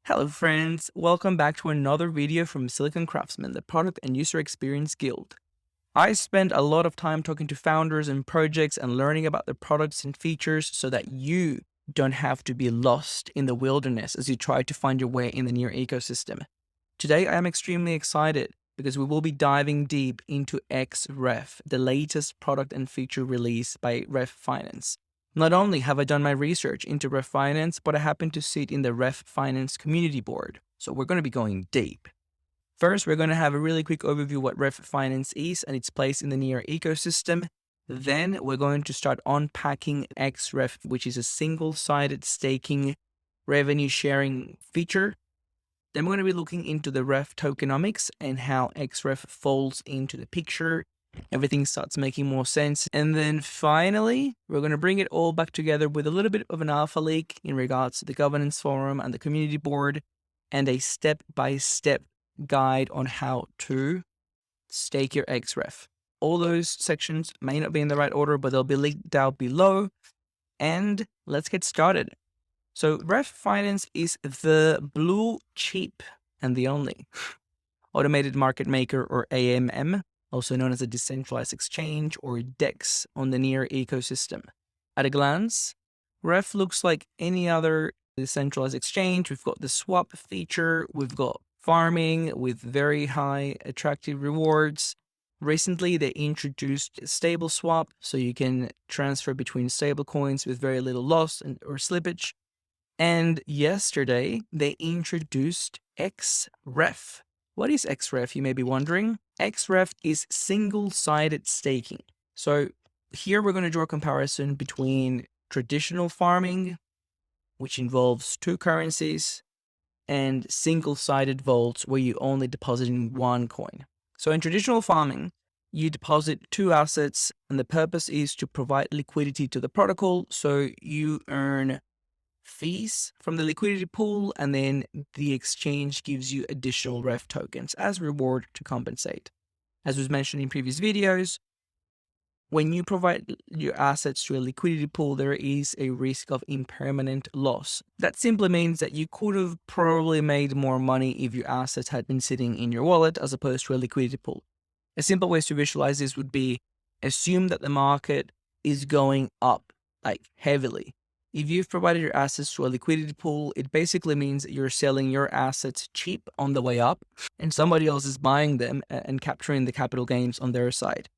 Hello friends, welcome back to another video from Silicon Craftsman, the Product and User Experience Guild. I spend a lot of time talking to founders and projects and learning about their products and features so that you don't have to be lost in the wilderness as you try to find your way in the near ecosystem. Today I am extremely excited because we will be diving deep into xREF, the latest product and feature release by REF Finance. Not only have I done my research into REF Finance, but I happen to sit in the REF Finance community board, so we're going to be going deep. First, we're going to have a really quick overview of what REF Finance is and its place in the NEAR ecosystem. Then we're going to start unpacking xREF, which is a single-sided staking revenue sharing feature. Then we're going to be looking into the REF tokenomics and how xREF folds into the picture. Everything starts making more sense. And then finally, we're going to bring it all back together with a little bit of an alpha leak in regards to the governance forum and the community board and a step-by-step guide on how to stake your xREF. All those sections may not be in the right order, but they'll be linked down below. And let's get started. So REF Finance is the blue chip and the only automated market maker, or AMM, also known as a decentralized exchange or DEX on the NEAR ecosystem. At a glance, REF looks like any other decentralized exchange. We've got the swap feature, we've got farming with very high attractive rewards. Recently, they introduced stable swap, so you can transfer between stable coins with very little loss or slippage. And yesterday, they introduced xREF. What is xREF, you may be wondering? xREF is single-sided staking. So here we're going to draw a comparison between traditional farming, which involves two currencies, and single-sided vaults where you only deposit in one coin. So in traditional farming, you deposit two assets, and the purpose is to provide liquidity to the protocol, so you earn fees from the liquidity pool, and then the exchange gives you additional REF tokens as reward to compensate. As was mentioned in previous videos, when you provide your assets to a liquidity pool, there is a risk of impermanent loss. That simply means that you could have probably made more money if your assets had been sitting in your wallet as opposed to a liquidity pool. A simple way to visualize this would be assume that the market is going up, like heavily. If you've provided your assets to a liquidity pool, it basically means that you're selling your assets cheap on the way up, and somebody else is buying them and capturing the capital gains on their side.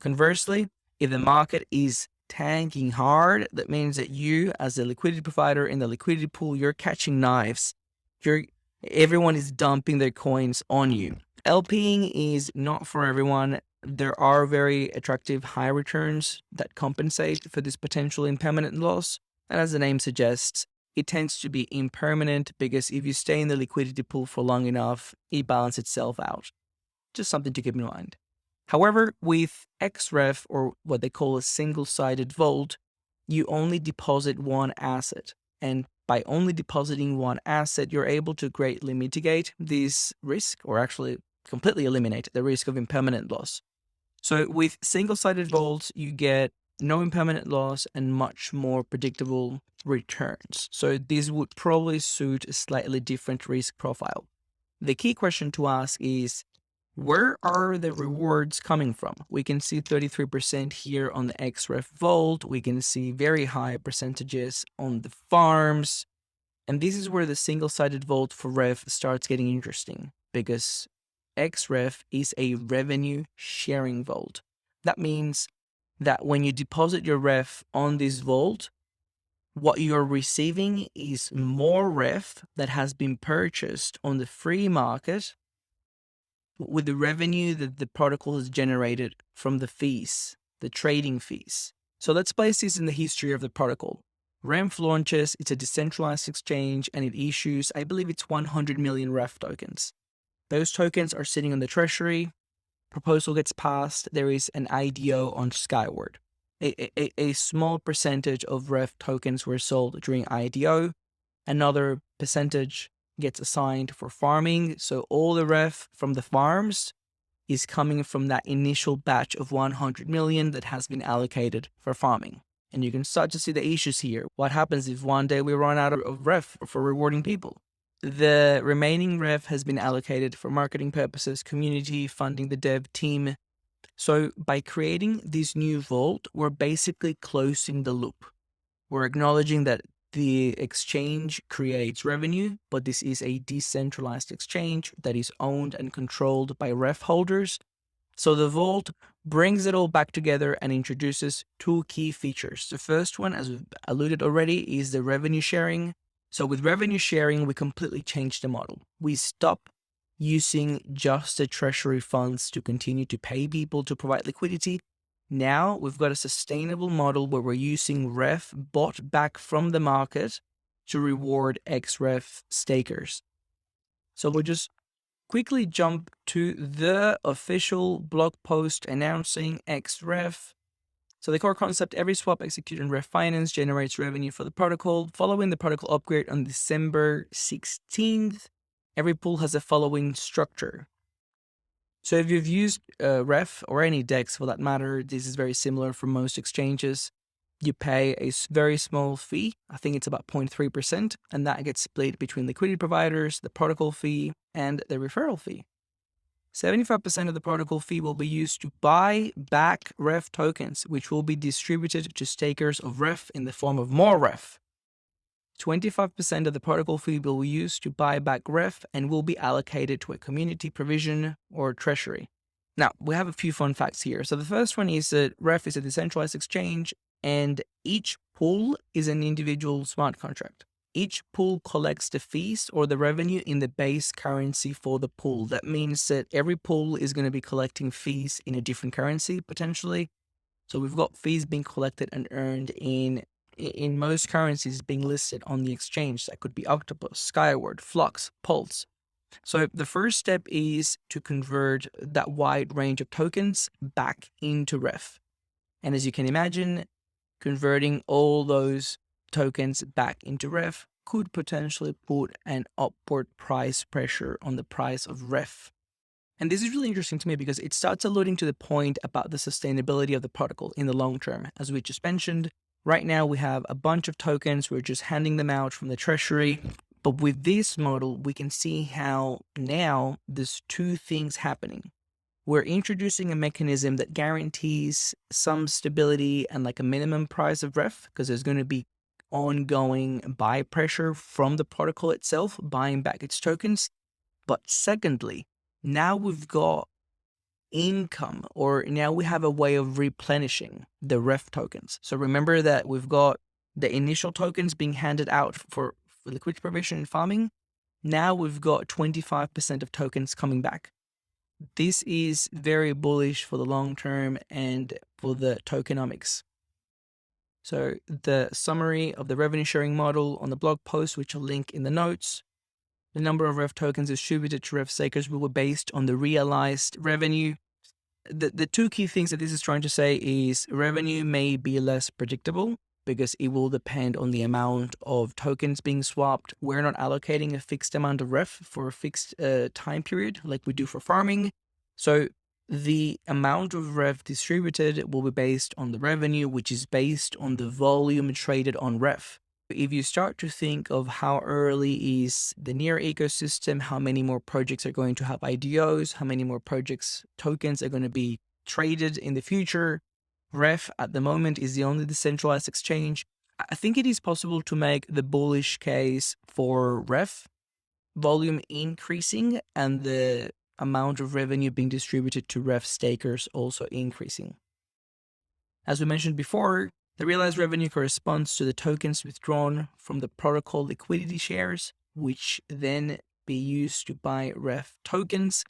Conversely, if the market is tanking hard, that means that you, as a liquidity provider in the liquidity pool, you're catching knives. Everyone is dumping their coins on you. LPing is not for everyone. There are very attractive high returns that compensate for this potential impermanent loss. And as the name suggests, it tends to be impermanent because if you stay in the liquidity pool for long enough, it balances itself out. Just something to keep in mind. However, with xREF, or what they call a single-sided vault, you only deposit one asset. And by only depositing one asset, you're able to greatly mitigate this risk, or actually completely eliminate the risk of impermanent loss. So with single-sided vaults, you get no impermanent loss and much more predictable returns. So this would probably suit a slightly different risk profile. The key question to ask is, where are the rewards coming from? We can see 33% here on the xREF vault. We can see very high percentages on the farms. And this is where the single-sided vault for REF starts getting interesting, because xREF is a revenue sharing vault. That means that when you deposit your REF on this vault, what you're receiving is more REF that has been purchased on the free market with the revenue that the protocol has generated from the fees, the trading fees. So let's place this in the history of the protocol. REF launches, it's a decentralized exchange, and it issues, I believe it's 100 million REF tokens. Those tokens are sitting on the Treasury. Proposal gets passed, there is an IDO on Skyward. A small percentage of REF tokens were sold during IDO. Another percentage gets assigned for farming. So all the REF from the farms is coming from that initial batch of 100 million that has been allocated for farming. And you can start to see the issues here. What happens if one day we run out of REF for rewarding people? The remaining REF has been allocated for marketing purposes, community, funding the dev team. So by creating this new vault, we're basically closing the loop. We're acknowledging that the exchange creates revenue, but this is a decentralized exchange that is owned and controlled by REF holders. So the vault brings it all back together and introduces two key features. The first one, as we've alluded already, is the revenue sharing. So with revenue sharing, we completely changed the model. We stop using just the treasury funds to continue to pay people to provide liquidity. Now we've got a sustainable model where we're using REF bought back from the market to reward xREF stakers. So we'll just quickly jump to the official blog post announcing xREF. So the core concept, every swap executed in REF Finance generates revenue for the protocol. Following the protocol upgrade on December 16th, every pool has the following structure. So if you've used REF or any DEX for that matter, this is very similar for most exchanges. You pay a very small fee, I think it's about 0.3%, and that gets split between liquidity providers, the protocol fee, and the referral fee. 75% of the protocol fee will be used to buy back REF tokens, which will be distributed to stakers of REF in the form of more REF. 25% of the protocol fee will be used to buy back REF and will be allocated to a community provision or treasury. Now, we have a few fun facts here. So the first one is that REF is a decentralized exchange and each pool is an individual smart contract. Each pool collects the fees or the revenue in the base currency for the pool. That means that every pool is going to be collecting fees in a different currency, potentially. So we've got fees being collected and earned in most currencies being listed on the exchange. That could be Octopus, Skyward, Flux, Pulse. So the first step is to convert that wide range of tokens back into REF. And as you can imagine, converting all those tokens back into REF could potentially put an upward price pressure on the price of REF. And this is really interesting to me because it starts alluding to the point about the sustainability of the protocol in the long term. As we just mentioned, right now we have a bunch of tokens, we're just handing them out from the treasury. But with this model, we can see how now there's two things happening. We're introducing a mechanism that guarantees some stability and like a minimum price of REF, because there's going to be ongoing buy pressure from the protocol itself, buying back its tokens. But secondly, now we've got income, or now we have a way of replenishing the REF tokens. So remember that we've got the initial tokens being handed out for liquidity provision and farming. Now we've got 25% of tokens coming back. This is very bullish for the long term and for the tokenomics. So the summary of the revenue sharing model on the blog post, which I'll link in the notes. The number of REF tokens distributed to REF stakers will be based on the realized revenue. The two key things that this is trying to say is revenue may be less predictable because it will depend on the amount of tokens being swapped. We're not allocating a fixed amount of REF for a fixed time period like we do for farming. So the amount of REF distributed will be based on the revenue, which is based on the volume traded on REF. If you start to think of how early is the near ecosystem, how many more projects are going to have IDOs, how many more projects tokens are going to be traded in the future, REF at the moment is the only decentralized exchange. I think it is possible to make the bullish case for REF volume increasing and the amount of revenue being distributed to REF stakers also increasing. As we mentioned before, the realized revenue corresponds to the tokens withdrawn from the protocol liquidity shares, which then be used to buy REF tokens.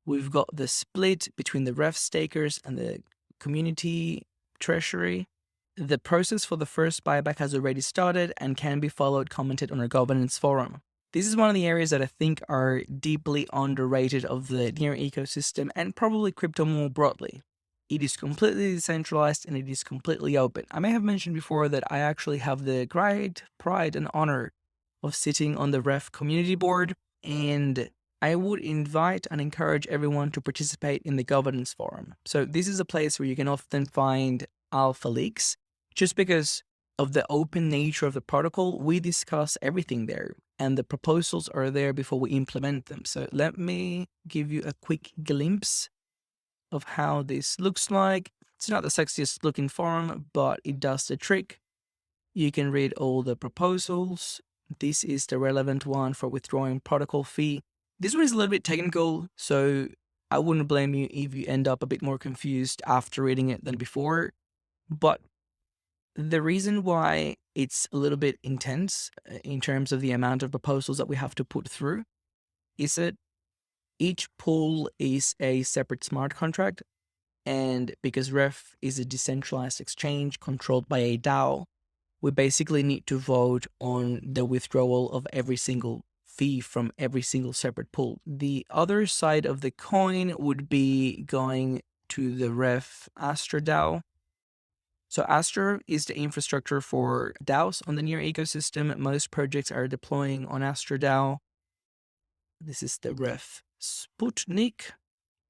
We've got the split between the REF stakers and the community treasury. The process for the first buyback has already started and can be followed, commented on our governance forum. This is one of the areas that I think are deeply underrated of the near ecosystem and probably crypto more broadly. It is completely decentralized and it is completely open. I may have mentioned before that I actually have the great pride and honor of sitting on the REF community board, and I would invite and encourage everyone to participate in the governance forum. So this is a place where you can often find alpha leaks. Just because of the open nature of the protocol, we discuss everything there. and the proposals are there before we implement them. So let me give you a quick glimpse of how this looks like. It's not the sexiest looking form, but it does the trick. You can read all the proposals. This is the relevant one for withdrawing protocol fee. This one is a little bit technical, so I wouldn't blame you if you end up a bit more confused after reading it than before. But the reason why it's a little bit intense in terms of the amount of proposals that we have to put through is that each pool is a separate smart contract. And because XREF is a decentralized exchange controlled by a DAO, we basically need to vote on the withdrawal of every single fee from every single separate pool. The other side of the coin would be going to the XREF AstroDAO. So Astro is the infrastructure for DAOs on the Near ecosystem. Most projects are deploying on AstroDAO. This is the XREF Sputnik.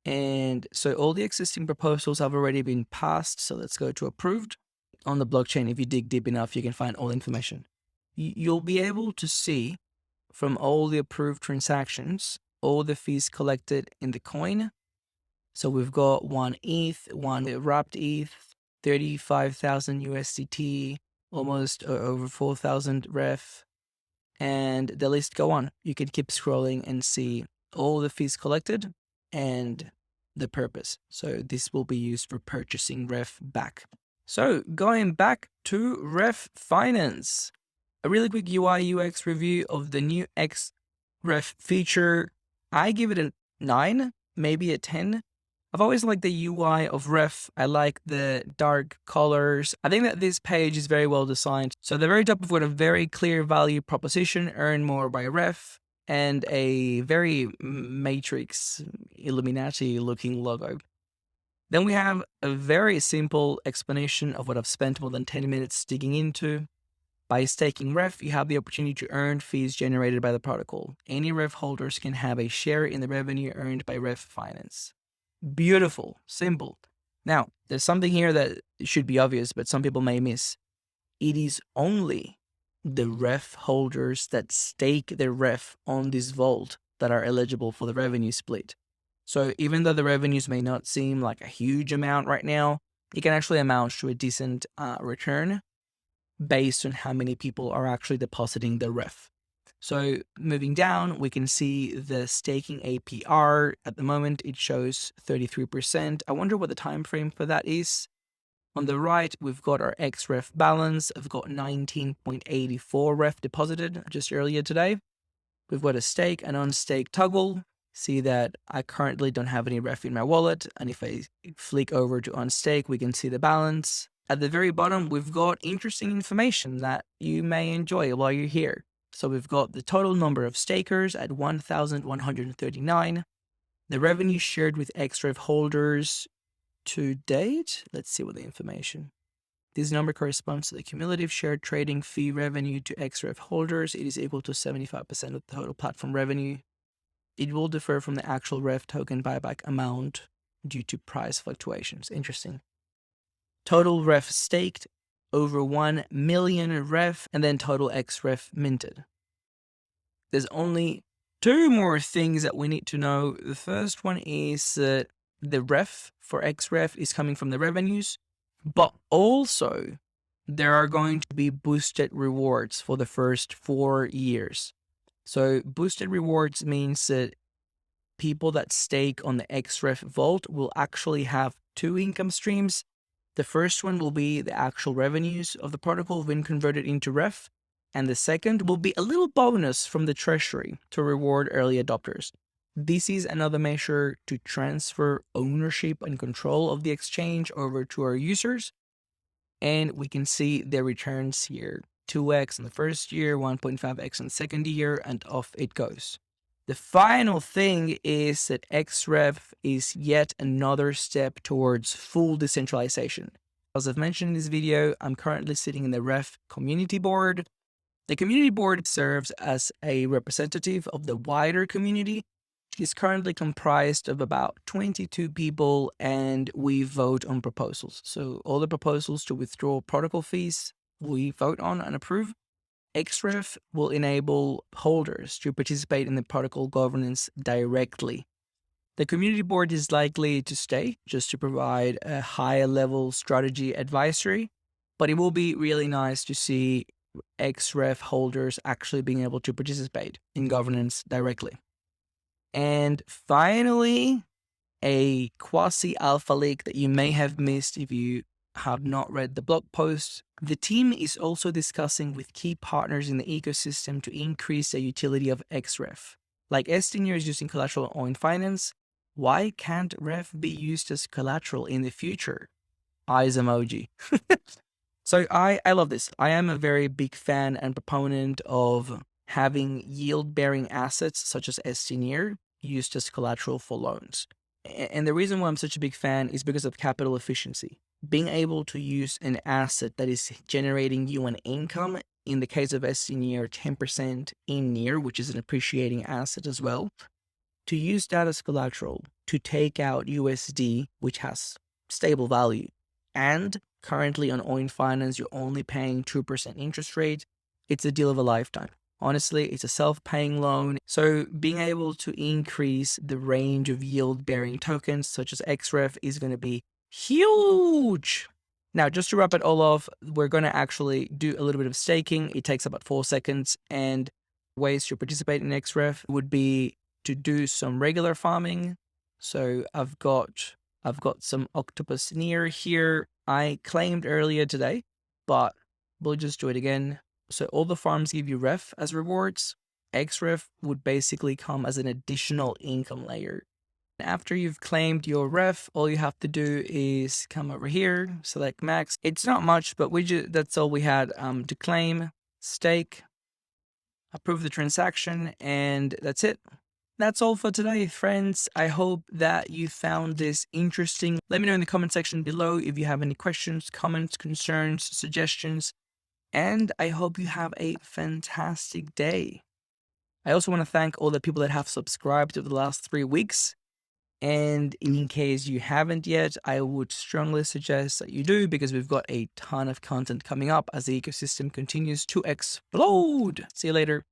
And so all the existing proposals have already been passed. So let's go to approved. On the blockchain, if you dig deep enough, you can find all the information. You'll be able to see from all the approved transactions, all the fees collected in the coin. So we've got 1 ETH, 1 wrapped ETH, 35,000 USDT, almost over 4,000 REF, and the list go on. You can keep scrolling and see all the fees collected and the purpose. So this will be used for purchasing REF back. So going back to REF Finance, a really quick UI UX review of the new xREF feature. I give it a 9, maybe a 10. I've always liked the UI of REF. I like the dark colors. I think that this page is very well designed. So at the very top, we've got a very clear value proposition, earn more by REF, and a very Matrix Illuminati looking logo. Then we have a very simple explanation of what I've spent more than 10 minutes digging into. By staking REF, you have the opportunity to earn fees generated by the protocol. Any REF holders can have a share in the revenue earned by REF Finance. Beautiful, simple. Now, there's something here that should be obvious, but some people may miss. It is only the REF holders that stake their REF on this vault that are eligible for the revenue split. So even though the revenues may not seem like a huge amount right now, it can actually amount to a decent return based on how many people are actually depositing the REF. So moving down, we can see the staking APR. At the moment, it shows 33%. I wonder what the time frame for that is. On the right, we've got our xREF balance. I've got 19.84 REF deposited just earlier today. We've got a stake and unstake toggle. See that I currently don't have any REF in my wallet. And if I flick over to unstake, we can see the balance. At the very bottom, we've got interesting information that you may enjoy while you're here. So we've got the total number of stakers at 1,139. The revenue shared with xREF holders to date. Let's see what the information. This number corresponds to the cumulative shared trading fee revenue to xREF holders. It is equal to 75% of the total platform revenue. It will differ from the actual REF token buyback amount due to price fluctuations. Interesting. Total REF staked, over 1 million REF, and then total xREF minted. There's only 2 more things that we need to know. The first one is that the REF for xREF is coming from the revenues, but also there are going to be boosted rewards for the first 4 years. So boosted rewards means that people that stake on the xREF vault will actually have 2 income streams. The first one will be the actual revenues of the protocol when converted into REF, and the second will be a little bonus from the Treasury to reward early adopters. This is another measure to transfer ownership and control of the exchange over to our users, and we can see the returns here. 2x in the first year, 1.5x in the second year, and off it goes. The final thing is that xREF is yet another step towards full decentralization. As I've mentioned in this video, I'm currently sitting in the REF community board. The community board serves as a representative of the wider community. It's currently comprised of about 22 people, and we vote on proposals. So all the proposals to withdraw protocol fees, we vote on and approve. xREF will enable holders to participate in the protocol governance directly. The community board is likely to stay just to provide a higher level strategy advisory, but it will be really nice to see xREF holders actually being able to participate in governance directly. And finally, a quasi-alpha leak that you may have missed if you have not read the blog post. The team is also discussing with key partners in the ecosystem to increase the utility of xREF. Like STNR is using collateral on finance, why can't REF be used as collateral in the future? Eyes emoji. So I love this. I am a very big fan and proponent of having yield-bearing assets such as STNR used as collateral for loans. And the reason why I'm such a big fan is because of capital efficiency. Being able to use an asset that is generating you an income, in the case of STNR, 10% in NEAR, which is an appreciating asset as well, to use that as collateral to take out USD, which has stable value. And currently on Oin Finance, you're only paying 2% interest rate. It's a deal of a lifetime. Honestly, it's a self-paying loan. So being able to increase the range of yield-bearing tokens such as xREF is going to be huge. Now, just to wrap it all off, we're going to actually do a little bit of staking. It takes about 4 seconds, and ways to participate in xREF would be to do some regular farming. So I've got some octopus near here. I claimed earlier today, but we'll just do it again. So all the farms give you REF as rewards. xREF would basically come as an additional income layer. After you've claimed your REF, all you have to do is come over here, select max. It's not much, but that's all we had to claim, stake, approve the transaction, and that's it. That's all for today, friends. I hope that you found this interesting. Let me know in the comment section below if you have any questions, comments, concerns, suggestions, and I hope you have a fantastic day. I also want to thank all the people that have subscribed over the last 3 weeks. And in case you haven't yet, I would strongly suggest that you do, because we've got a ton of content coming up as the ecosystem continues to explode. See you later.